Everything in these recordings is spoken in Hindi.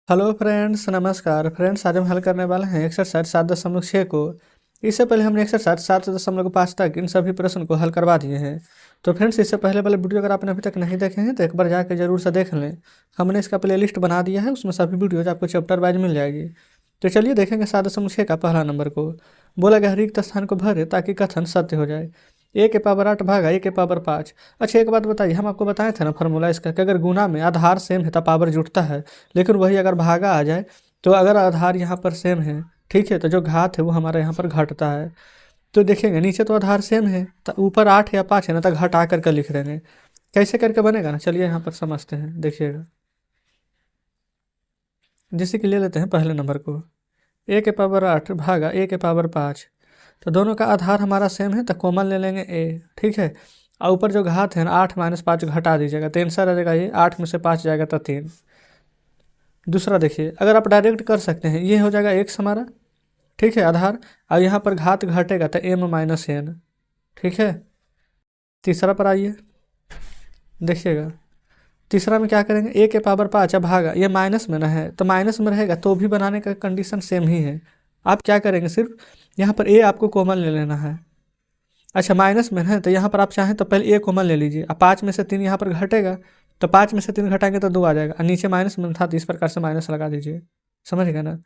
हेलो फ्रेंड्स, नमस्कार फ्रेंड्स। आज हम हल करने वाले हैं एक्सरसाइज 7.6 को। इससे पहले हमने एक्सरसाइज 7.5 तक इन सभी प्रश्न को हल करवा दिए हैं। तो फ्रेंड्स, इससे पहले वाले वीडियो अगर आपने अभी तक नहीं देखे हैं तो एक बार जाकर जरूर से देख लें। हमने इसका प्लेलिस्ट बना दिया है, उसमें सभी वीडियोज आपको चैप्टर वाइज मिल जाएगी। तो चलिए देखेंगे 7.6 का पहला नंबर को। बोला गया रिक्त स्थान को भरे ताकि कथन सत्य हो जाए। ए के पावर 8 भागा ए के पावर 5। अच्छा, एक बात बताइए, हम आपको बताए थे ना फॉर्मूला इसका कि अगर गुना में आधार सेम है तो पावर जुटता है, लेकिन वही अगर भागा आ जाए तो अगर आधार यहाँ पर सेम है, ठीक है, तो जो घात है वो हमारा यहाँ पर घटता है। तो देखेंगे नीचे तो आधार सेम है तो ऊपर 8 या 5 है ना, तो घटा करके लिख देंगे। कैसे करके बनेगा ना, चलिए यहाँ पर समझते हैं, देखिएगा। जैसे कि ले लेते हैं पहले नंबर को, ए के पावर 8 भागा ए के पावर 5। तो दोनों का आधार हमारा सेम है तो कॉमन ले लेंगे ए, ठीक है। और ऊपर जो घात है ना 8 - 5 घटा दीजिएगा तो आंसर आ जाएगा ये 8 में से 5 जाएगा तो 3। दूसरा देखिए, अगर आप डायरेक्ट कर सकते हैं, ये हो जाएगा एक्स हमारा, ठीक है, आधार। और यहाँ पर घात घटेगा तो m - n, ठीक है। तीसरा पर आइए, देखिएगा। तीसरा में क्या करेंगे, ए के पावर 5 अब भागा, ये माइनस में ना है तो माइनस में रहेगा तो भी बनाने का कंडीशन सेम ही है। आप क्या करेंगे, सिर्फ यहाँ पर ए आपको कॉमन ले लेना है। अच्छा, माइनस में है तो यहाँ पर आप चाहें तो पहले ए कॉमन ले लीजिए। अब 5 में से 3 यहाँ पर घटेगा तो 5 में से 3 घटाएंगे तो 2 आ जाएगा, और नीचे माइनस में था तो इस प्रकार से माइनस लगा दीजिए। समझ गए ना।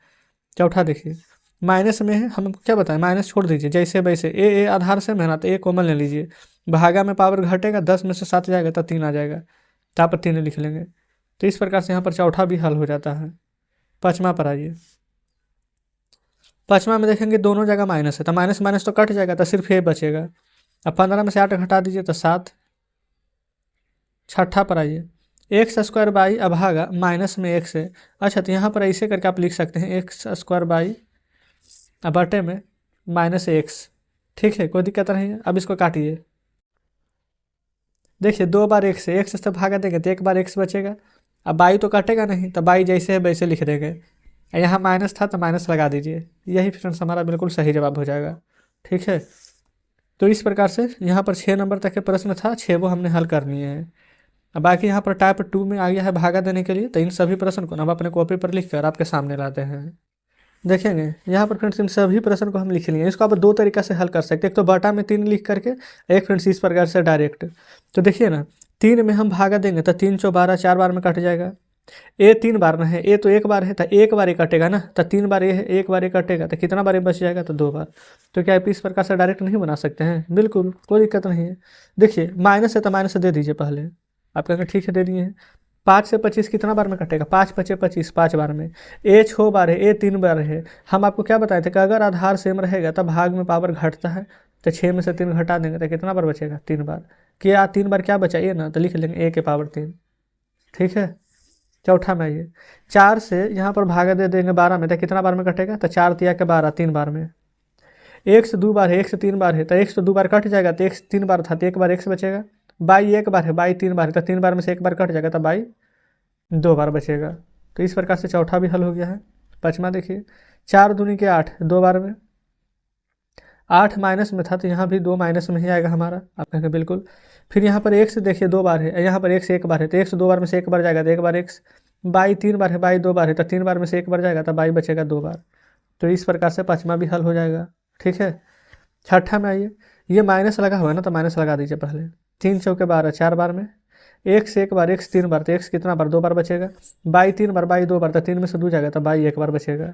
चौथा देखिए, माइनस में है, हम हमको क्या बताएं, माइनस छोड़ दीजिए जैसे वैसे। ए आधार से है ना तो ए कॉमन ले लीजिए। भागा में पावर घटेगा, 10 में से 7 जाएगा तो 3 आ जाएगा, तो यहाँ पर 3 लिख लेंगे। तो इस प्रकार से यहाँ पर चौथा भी हल हो जाता है। पाँचवा पर आइए। पाँचवा में देखेंगे दोनों जगह माइनस है तो माइनस माइनस तो कट जाएगा तो सिर्फ ए बचेगा। अब 15 में से 8 घटा दीजिए तो 7। छठा पर आइए, एक्स स्क्वायर बाई अभागा माइनस में एक्स है। अच्छा, तो यहाँ पर ऐसे करके आप लिख सकते हैं, एक्स स्क्वायर बाई बटे में माइनस एक्स, ठीक है, कोई दिक्कत नहीं है। अब इसको काटिए, देखिए 2 बार एक्स है, एक्स से भागा देंगे तो 1 बार एक्स बचेगा। अब बाई तो काटेगा नहीं तो बाई जैसे है वैसे लिख देंगे। यहाँ माइनस था तो माइनस लगा दीजिए, यही फ्रेंड्स हमारा बिल्कुल सही जवाब हो जाएगा, ठीक है। तो इस प्रकार से यहाँ पर 6 नंबर तक के प्रश्न था, 6 वो हमने हल कर लिए हैं। अब बाकी यहाँ पर टाइप 2 में आ गया है भागा देने के लिए, तो इन सभी प्रश्न को हम अपने कॉपी पर लिख कर आपके सामने लाते हैं। देखेंगे यहाँ पर फ्रेंड्स, इन सभी प्रश्न को हम लिख लिए। इसको आप दो तरीका से हल कर सकते हैं, एक तो बटा में 3 लिख करके, एक फ्रेंड्स इस प्रकार से डायरेक्ट। तो देखिए ना, 3 में हम भागा देंगे तो 3 चौ 12, 4 बार में कट जाएगा। ए 3 बार ना है, ए तो 1 बार है तो 1 बार ही कटेगा ना, तो 3 बार ए है, 1 बार ए कटेगा तो कितना बार ए बच जाएगा, तो 2 बार। तो क्या आप इस प्रकार से डायरेक्ट नहीं बना सकते हैं, बिल्कुल कोई दिक्कत नहीं है। देखिए माइनस है तो माइनस से दे दीजिए पहले। आप कहेंगे ठीक है दे दिए हैं। 5 से 25 कितना बार में कटेगा, 5 × 5 = 25, 5 बार में। ए 6 बार है, ए 3 बार है। हम आपको क्या बताए थे कि अगर आधार सेम रहेगा तब भाग में पावर घटता है, तो 6 में से 3 घटा देंगे तो कितना बार बचेगा, 3 बार। क्या 3 बार क्या बचा, ये ना, तो लिख लेंगे ए के पावर 3, ठीक है। चौथा में आइए, 4 से यहाँ पर भागा दे देंगे 12 में तो कितना बार में कटेगा, तो 4 × 3 = 12, 3 बार में। 1 से 2 बार है, 1 से 3 बार है तो 1 से 2 बार कट जाएगा, तो 1 से 3 बार था तो 1 बार एक्स बचेगा। बाई 1 बार है, बाई 3 बार है तो 3 बार में से 1 बार कट जाएगा तो बाई 2 बार बचेगा। तो इस प्रकार से चौथा भी हल हो गया है। पाँचवा देखिए, 4 दूनी के 8, 2 बार में। 8 माइनस में था तो यहाँ भी 2 माइनस में ही आएगा हमारा, आप कहेंगे बिल्कुल। फिर यहाँ पर एक से देखिए 2 बार है, यहाँ पर एक से 1 बार है तो 1 से 2 बार में से 1 बार जाएगा तो 1 बार एक्स। बाई 3 बार है, बाई 2 बार है तो 3 बार में से 1 बार जाएगा तो बाई बचेगा 2 बार। तो इस प्रकार से पाँचवा भी हल हो जाएगा, ठीक है। छठा में आइए, ये माइनस लगा हुआ है ना तो माइनस लगा दीजिए पहले। 3 चौके 12, 4 बार में। 1 से 1 बार, एक्स 3 बार तो एक्स कितना बार, 2 बार बचेगा। बाई 3 बार, बाई 2 बार तो 3 में से 2 जाएगा तो बाई 1 बार बचेगा,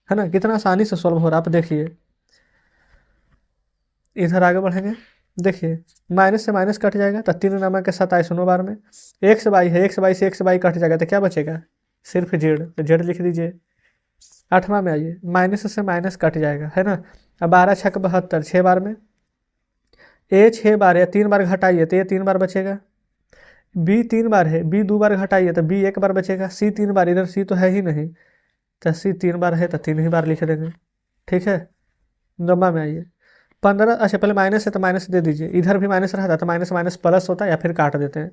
है ना। कितना आसानी से सॉल्व हो रहा है, आप देखिए। इधर आगे बढ़ेंगे, देखिए माइनस से माइनस कट जाएगा तो 3 नमक के 27, 9 बार में। 1 से बाई है, 1 से बाई से 1 से बाई कट जाएगा तो क्या बचेगा, सिर्फ जेड, तो जेड लिख दीजिए। आठवां में आइए, माइनस से माइनस कट जाएगा, है ना। अब 12 × 6 = 72, 6 बार में। ए 6 बार है, 3 बार घटाइए तो ये 3 बार बचेगा। बी 3 बार है, बी 2 बार घटाइए तो बी 1 बार बचेगा। सी 3 बार, इधर सी तो है ही नहीं तो सी 3 बार है तो 3 ही बार लिख देंगे, ठीक है। नौवा में आइए, 15, अच्छा पहले माइनस है तो माइनस दे दीजिए, इधर भी माइनस रहा था तो माइनस माइनस प्लस होता है या फिर काट देते हैं।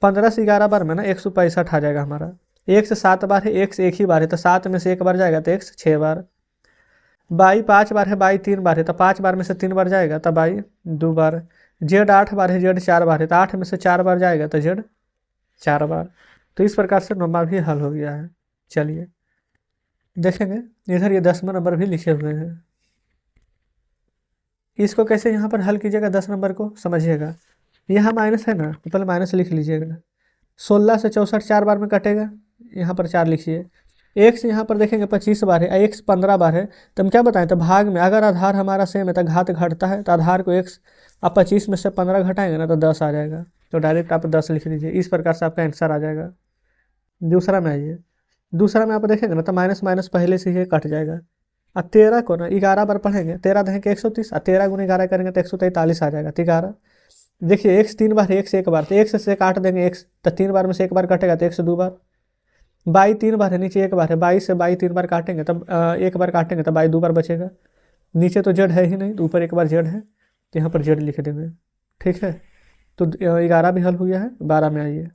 15 से 11 बार में ना 165 आ जाएगा हमारा। 1 से 7 बार है, 1 से 1 ही बार है तो 7 में से 1 बार जाएगा तो एक्स 6 बार। बाई 5 बार है, बाई 3 बार है तो 5 बार में से 3 बार जाएगा तो बाई 2 बार। जेड 8 बार है, जेड 4 बार है तो 8 में से 4 बार जाएगा तो जेड 4 बार। तो इस प्रकार से नौवा भी हल हो गया है। चलिए देखेंगे इधर ये 10वां नंबर भी लिखे हुए हैं। इसको कैसे यहाँ पर हल कीजिएगा 10 नंबर को समझिएगा। यहाँ माइनस है ना, तो पहले माइनस लिख लीजिएगा। 16 से 64 4 बार में कटेगा, यहाँ पर 4 लिखिए। एक्स यहाँ पर देखेंगे 25 बार है, एक्स 15 बार है, तो हम क्या बताएं, तो भाग में अगर आधार हमारा सेम है तो घात घटता है, तो आधार को एक्स आप 25 में से 15 घटाएंगे ना तो 10 आ जाएगा, तो डायरेक्ट आप 10 लिख लीजिए। इस प्रकार से आपका आंसर आ जाएगा। दूसरा में आइए, दूसरा में आप देखेंगे ना तो माइनस माइनस पहले से ही कट जाएगा। अब 13 को ना 11 बार पढ़ेंगे, 13 देखेंगे 130, और 13 गुना 11 करेंगे तो 143 आ जाएगा। 11 देखिए एक्स 3 बार है, एक्स 1 बार, तो एक्स से काट देंगे एक्स, तो 3 बार में से 1 बार कटेगा तो एक्स 2 बार। बाई 3 बार है, नीचे 1 बार है, बाई से बाई 3 बार काटेंगे तब 1 बार काटेंगे तो बाई 2 बार बचेगा। नीचे तो जेड है ही नहीं, तो ऊपर 1 बार जेड है, तो यहाँ पर जेड लिख देंगे। ठीक है, तो 11 भी हल हो गया है। 12 में आइए।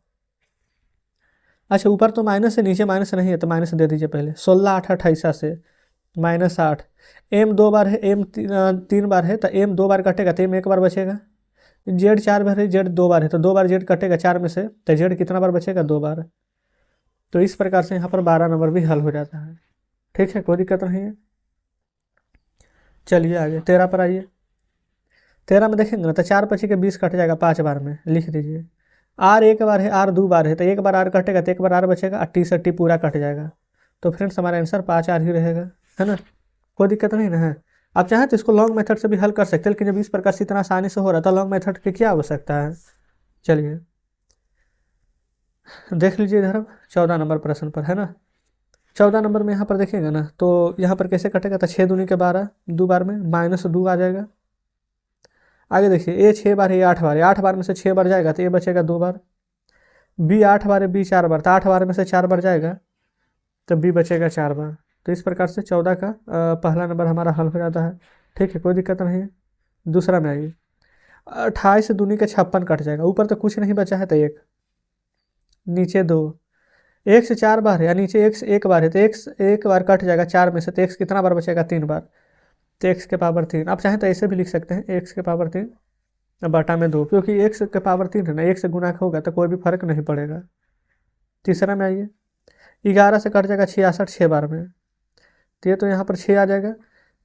अच्छा ऊपर तो माइनस है, नीचे माइनस नहीं है, तो माइनस दे दीजिए पहले। 16 8 28 से -8, एम 2 बार है, एम 3 बार है, तो एम 2 बार कटेगा तो एम 1 बार बचेगा। जेड 4 बार है, जेड 2 बार है, तो 2 बार जेड कटेगा 4 में से, तो जेड कितना बार बचेगा 2 बार। तो इस प्रकार से यहाँ पर 12 नंबर भी हल हो जाता है। ठीक है, कोई दिक्कत नहीं है। चलिए आगे 13 पर आइए। 13 में देखेंगे ना तो 4 25 के 20 कट जाएगा 5 बार में, लिख दीजिए। आर 1 बार है, आर 2 बार है, तो 1 बार आर कटेगा तो 1 बार आर बचेगा, 80 से 80 पूरा कट जाएगा। तो फ्रेंड्स हमारा आंसर 5 आर ही रहेगा, है ना। कोई दिक्कत नहीं ना है। आप चाहें तो इसको लॉन्ग मेथड से भी हल कर सकते हैं, लेकिन जब इस प्रकार से इतना आसानी से हो रहा था, लॉन्ग मेथड की क्या आवश्यकता है। चलिए देख लीजिए इधर अब 14 नंबर प्रश्न पर, है ना। 14 नंबर में यहाँ पर देखेंगे ना तो यहाँ पर कैसे कटेगा, तो 6 दूनी के 12, 2 बार में -2 आ जाएगा। आगे देखिए ए 6 बार है, ये 8 बार है, 8 बार में से 6 बार जाएगा तो ये बचेगा 2 बार। बी 8 बार है, बी 4 बार, तो 8 बार में से 4 बार जाएगा तो बी बचेगा 4 बार। तो इस प्रकार से 14 का पहला नंबर हमारा हल हो जाता है। ठीक है, कोई दिक्कत नहीं है। दूसरा में आइए। 28 से दूनी के 56 कट जाएगा, ऊपर तो कुछ नहीं बचा है तो 1, नीचे 2, एक से 4 बार है, या नीचे एक्स 1 बार है, तो एक्स 1 बार कट जाएगा 4 में से, तो एक्स कितना बार बचेगा 3 बार, तो एक्स के पावर 3। आप चाहें तो ऐसे भी लिख सकते हैं, एक्स के पावर 3 बटा में 2, क्योंकि एक्स के पावर 3 है ना, 1 से गुना होगा तो कोई भी फर्क नहीं पड़ेगा। तीसरा में आइए। 11 से कट जाएगा 66 6 बार में, तो ये तो यहाँ पर 6 आ जाएगा।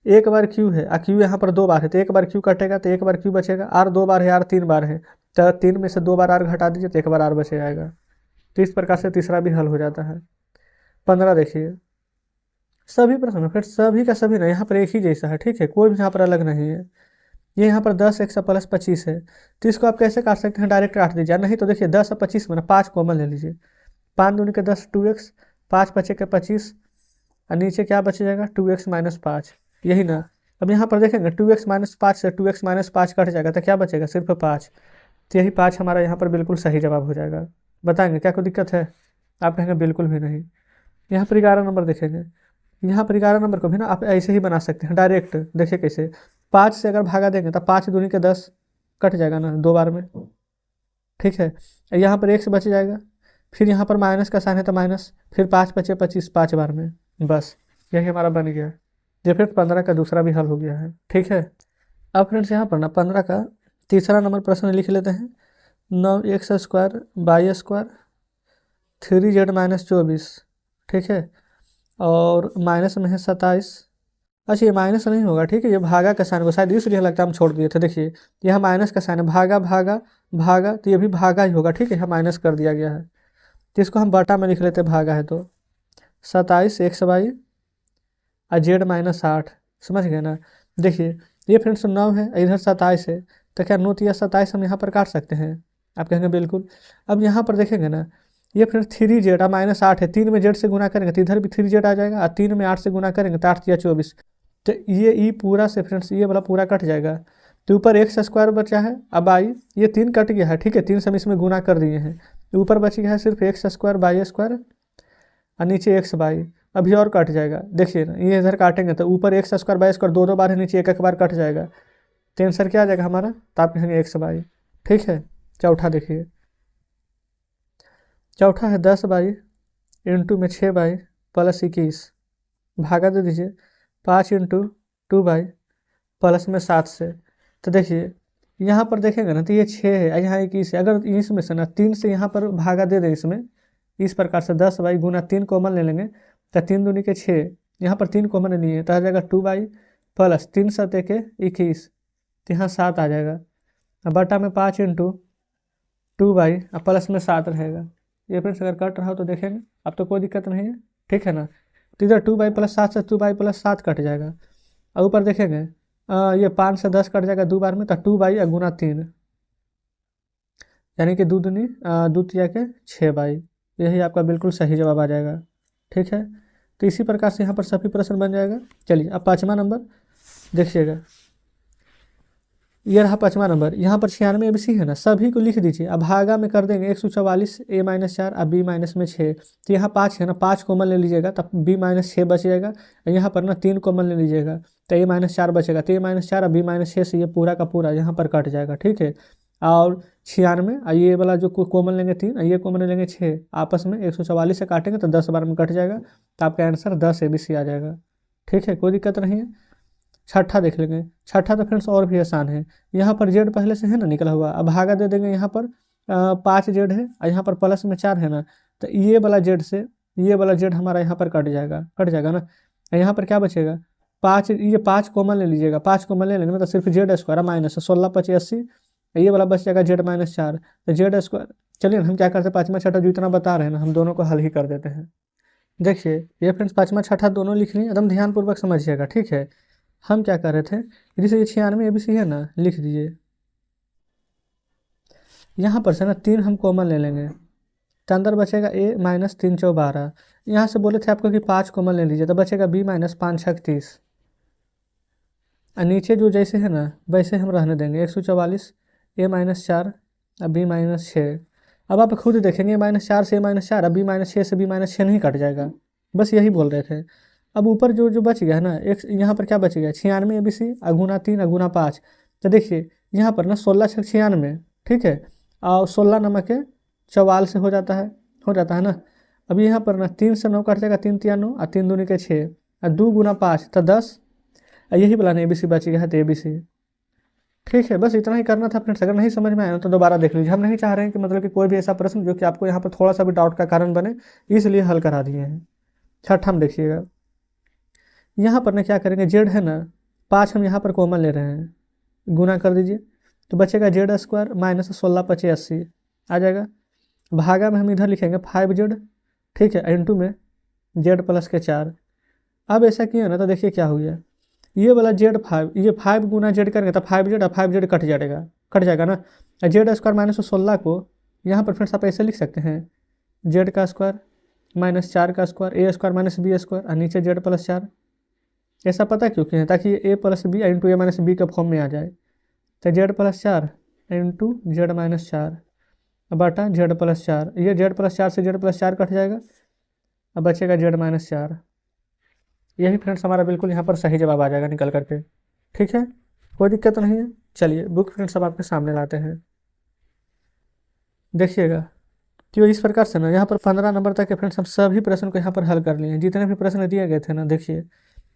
1 बार क्यू है, क्यू यहाँ पर 2 बार है, तो 1 बार क्यू कटेगा तो 1 बार क्यू बचेगा। आर 2 बार है, आर 3 बार है, तो 3 में से 2 बार आर घटा दीजिए तो 1 बार आर बच जाएगा। तो इस प्रकार से तीसरा भी हल हो जाता है। 15 देखिए। सभी प्रश्न फिर सभी का सभी ना यहाँ पर एक ही जैसा है। ठीक है, कोई भी यहाँ पर अलग नहीं है। ये यहाँ पर 10 एक्स प्लस 25 है, तो इसको आप कैसे काट सकते हैं, डायरेक्ट काट दीजिए। नहीं तो देखिए 10 और 25 में ना 5 कॉमन ले लीजिए। 5 दूनी के 10 2x, 5 बचे के 25, और नीचे क्या बच जाएगा 2x - 5, यही ना। अब यहाँ पर देखेंगे 2x - 5 से 2x - 5 कट जाएगा तो क्या बचेगा सिर्फ 5, तो यही 5 हमारा यहाँ पर बिल्कुल सही जवाब हो जाएगा। बताएंगे क्या कोई दिक्कत है, आप कहेंगे बिल्कुल भी नहीं। यहाँ पर 11 नंबर देखेंगे। यहाँ पर 11 नंबर को भी ना आप ऐसे ही बना सकते हैं डायरेक्ट। देखिए कैसे, 5 से अगर भागा देंगे तो 5 दूनी के 10 कट जाएगा ना 2 बार में। ठीक है, यहाँ पर x बच जाएगा, फिर यहाँ पर माइनस का साइन है तो माइनस, फिर 5 बचे 25 5 बार में, बस यही हमारा बन गया। ये फिर 15 का दूसरा भी हल हो गया है। ठीक है, अब फ्रेंड्स यहाँ पर ना 15 का तीसरा नंबर प्रश्न लिख लेते हैं। 9x² y² 3z - 24। ठीक है, और माइनस में है 27। अच्छा ये माइनस नहीं होगा, ठीक है, ये भागा का साइन को शायद इसलिए लगता है हम छोड़ दिए थे। देखिए यह माइनस का साइन है, भागा भागा भागा, तो ये भी भागा ही होगा। ठीक है, यहाँ माइनस कर दिया गया है, तो इसको हम बटा में लिख लेते हैं, भागा है तो 27 xy और z -8। समझ गए ना। देखिए ये फ्रेंड्स 9 है, इधर 27 है, तो क्या 9 या 27 हम यहाँ पर काट सकते हैं, आप कहेंगे बिल्कुल। अब यहाँ पर देखेंगे ना, ये फिर 3z -8 है, 3 में z से गुना करेंगे तो इधर भी 3z आ जाएगा, और 3 में 8 से गुना करेंगे तो 8 या 24, तो ये ई पूरा से फ्रेंड्स ये वाला पूरा कट जाएगा। तो ऊपर x² बचा है, अब आई ये 3 कट गया है। ठीक है, 3 से हम इसमें गुना कर दिए हैं, ऊपर बच गया है सिर्फ x² y² और नीचे xy। अभी और कट जाएगा, देखिए ना, ये इधर काटेंगे तो ऊपर x² y² 2 बार है, नीचे 1 बार कट जाएगा, तो आंसर क्या आ जाएगा हमारा, तो आप कहेंगे xy। ठीक है, चौथा देखिए। चौथा है 10y × 6y + 21, भागा दे दीजिए 5 × 2y प्लस में 7 से। तो देखिए यहाँ पर देखेंगे ना तो ये 6 है, यहाँ 21 है, अगर इसमें से ना 3 से यहाँ पर भागा दे दें इसमें, इस प्रकार से 10y × 3 कॉमन ले लेंगे तो 3 दूनी के 6, यहाँ पर 3 कॉमन नहीं है तो आ जाएगा 2 बाई प्लस 3 7 1 21, तो यहाँ 7 आ जाएगा। अब बटा में 5 इंटू 2 बाई अब प्लस में 7 रहेगा। ये फ्रेंड्स अगर कट रहा हो तो देखेंगे, अब तो कोई दिक्कत नहीं है, ठीक है ना। तो इधर 2 बाई प्लस 7 से 2 बाई प्लस 7 कट जाएगा। और ऊपर देखेंगे ये 5 से 10 कट जाएगा 2 बार में, तो 2 बाई गुना 3 यानी कि 2 दूनी 2 तिया के 6 बाई, यही आपका बिल्कुल सही जवाब आ जाएगा, ठीक है। तो इसी प्रकार से यहाँ पर सभी प्रश्न बन जाएगा। चलिए अब 5वां नंबर देखिएगा, ये रहा 5वां नंबर। यहाँ पर 96 ABC है ना, सभी को लिख दीजिए। अब भागा में कर देंगे 144 A-4 अब B- में 6, तो यहाँ 5 है ना, 5 कॉमन ले लीजिएगा तब B-6 बच जाएगा। यहाँ पर ना 3 कॉमन ले लीजिएगा तो A-4 बचेगा, तो A-4 और B-6 से ये पूरा का पूरा यहाँ पर कट जाएगा, ठीक है। और 96 ये वाला जो कॉमन लेंगे 3, ये कॉमन लेंगे 6, आपस में 144 से काटेंगे तो 10 बार में कट जाएगा, तो आपका आंसर 10 ABC आ जाएगा, ठीक है, कोई दिक्कत नहीं है। छठा देख लेंगे। छठा तो फ्रेंड्स और भी आसान है, यहाँ पर जेड पहले से है ना निकला हुआ, अब भागा दे देंगे। यहाँ पर 5 जेड है और यहाँ पर प्लस में 4 है ना, तो ये वाला जेड से ये वाला जेड हमारा यहाँ पर कट जाएगा ना। यहाँ पर क्या बचेगा 5, ये 5 कॉमन ले लीजिएगा, 5 कॉमन ले लेंगे मतलब सिर्फ जेड स्क्वायर माइनस 16 5 80, ये वाला बच जाएगा Z-4, तो जेड स्क्वायर। चलिए हम क्या करते हैं, 5वां छठा जो इतना बता रहे हैं ना, हम दोनों को हल ही कर देते हैं। देखिए ये फ्रेंड्स 5वां छठा दोनों लिख लिए, एकदम ध्यानपूर्वक समझिएगा, ठीक है। हम क्या कर रहे थे, जैसे ये 96 ABC है ना, लिख दीजिए। यहाँ पर से ना 3 हम कॉमन ले लेंगे तो अंदर बचेगा A-3 चौ 12। यहाँ से बोले थे आपको कि 5 कॉमन ले लीजिए तो बचेगा B-5 6 30, और नीचे जो जैसे है ना वैसे हम रहने देंगे 144 A-4 और B-6। अब आप खुद देखेंगे -4 से A-4 और B-6 से B-6 नहीं कट जाएगा, बस यही बोल रहे थे। अब ऊपर जो बच गया है ना, एक यहाँ पर क्या बच गया 96 ABC और गुना 3 और गुना 5, तो देखिए यहाँ पर ना 16 6 96, ठीक है, और 16 नमक है 44 से हो जाता है ना। अब यहाँ पर ना 3 से 9 कट जाएगा, 3 3 9 और 3 दूनी के 6 और 2 गुना 5 तो 10, और यही वाला ABC बच गया है तो ABC, ठीक है। बस इतना ही करना था फ्रेंड्स। अगर नहीं समझ में आया तो दोबारा देख लीजिए, हम नहीं चाह रहे हैं कि मतलब कि कोई भी ऐसा प्रश्न जो कि आपको यहाँ पर थोड़ा सा भी डाउट का कारण बने, इसलिए हल करा दिए हैं। छठा में देखिएगा, यहाँ पर ना क्या करेंगे, जेड है ना 5 हम यहाँ पर कॉमन ले रहे हैं, गुना कर दीजिए तो बचेगा Z² माइनस 16 5 80 आ जाएगा। भागा में हम इधर लिखेंगे 5Z, ठीक है, इंटू में Z+4। अब ऐसा किया ना तो देखिए क्या हो गया, ये वाला Z5 ये 5 गुना जेड करेंगे तो 5Z और 5Z कट जाएगा ना। Z² माइनस 16 को यहाँ पर फ्रेंड्स आप ऐसे लिख सकते हैं Z² माइनस 4 का स्क्वायर A² माइनस B² और नीचे Z+4। ऐसा पता क्यों है, ताकि ये A+B इंटू A-B के फॉर्म में आ जाए, तो Z+4 इंटू Z-4 बटा Z+4, ये Z+4 से Z+4 कट जाएगा, अब बचेगा Z-4। यही फ्रेंड्स हमारा बिल्कुल यहाँ पर सही जवाब आ जाएगा निकल करके, ठीक है, कोई दिक्कत नहीं है। चलिए बुक फ्रेंड्स अब आपके सामने लाते हैं, देखिएगा। तो इस प्रकार से ना यहाँ पर 15 नंबर तक के फ्रेंड्स हम सभी प्रश्न को यहाँ पर हल कर लिए हैं, जितने भी प्रश्न दिए गए थे ना। देखिए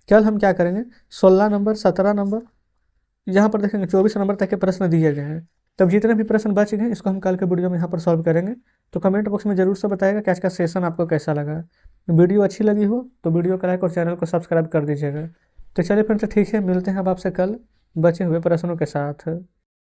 कल हम क्या करेंगे, 16 नंबर 17 नंबर यहाँ पर देखेंगे 24 नंबर तक के प्रश्न दिए गए हैं, तब जितने भी प्रश्न बच गए इसको हम कल के वीडियो में यहाँ पर सॉल्व करेंगे। तो कमेंट बॉक्स में जरूर से बताएगा कि आज का सेशन आपको कैसा लगा। वीडियो अच्छी लगी हो तो वीडियो को लाइक और चैनल को सब्सक्राइब कर दीजिएगा। तो चलिए फ्रेंड्स ठीक है, मिलते हैं अब आपसे कल बचे हुए प्रश्नों के साथ।